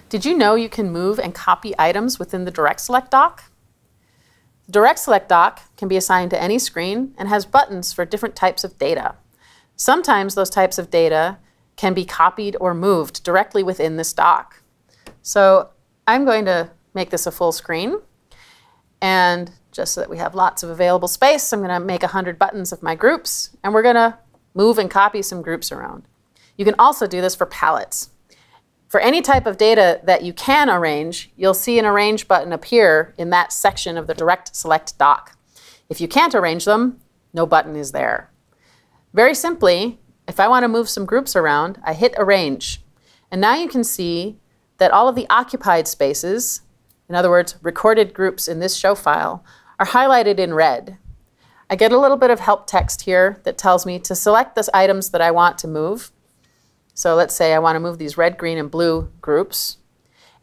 Did you know you can move and copy items within the Direct Select dock? The Direct Select dock can be assigned to any screen and has buttons for different types of data. Sometimes those types of data can be copied or moved directly within this dock. So I'm going to make this a full screen, and just so that we have lots of available space, I'm going to make 100 buttons of my groups, and we're going to move and copy some groups around. You can also do this for palettes. For any type of data that you can arrange, you'll see an Arrange button appear in that section of the Direct Select dock. If you can't arrange them, no button is there. Very simply, if I want to move some groups around, I hit Arrange. And now you can see that all of the occupied spaces, in other words, recorded groups in this show file, are highlighted in red. I get a little bit of help text here that tells me to select the items that I want to move. So let's say I want to move these red, green, and blue groups.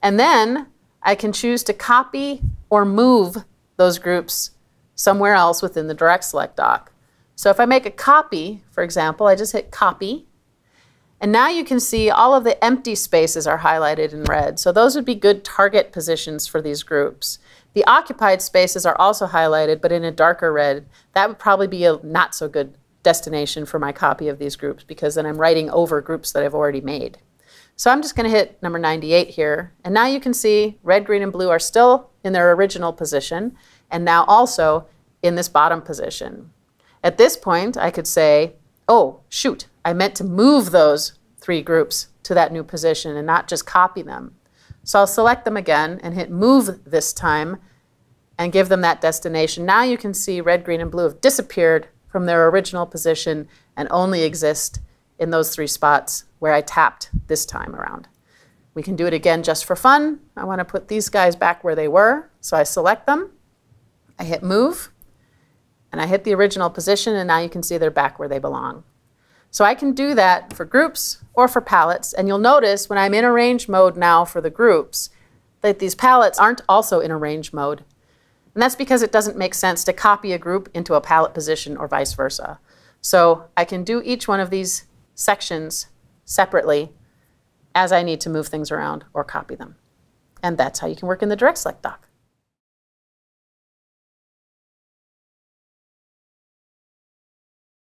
And then I can choose to copy or move those groups somewhere else within the Direct Select dock. So if I make a copy, for example, I just hit Copy. And now you can see all of the empty spaces are highlighted in red. So those would be good target positions for these groups. The occupied spaces are also highlighted, but in a darker red. That would probably be a not so good destination for my copy of these groups, because then I'm writing over groups that I've already made. So I'm just going to hit number 98 here, and now you can see red, green, and blue are still in their original position, and now also in this bottom position. At this point, I could say, oh, shoot, I meant to move those 3 groups to that new position and not just copy them. So I'll select them again and hit Move this time and give them that destination. Now you can see red, green, and blue have disappeared from their original position and only exist in those 3 spots where I tapped this time around. We can do it again just for fun. I want to put these guys back where they were, so I select them, I hit Move, and I hit the original position, and now you can see they're back where they belong. So I can do that for groups or for palettes, and you'll notice when I'm in Arrange mode now for the groups that these palettes aren't also in Arrange mode. And that's because it doesn't make sense to copy a group into a palette position or vice versa. So I can do each one of these sections separately as I need to move things around or copy them. And that's how you can work in the Direct Select dock.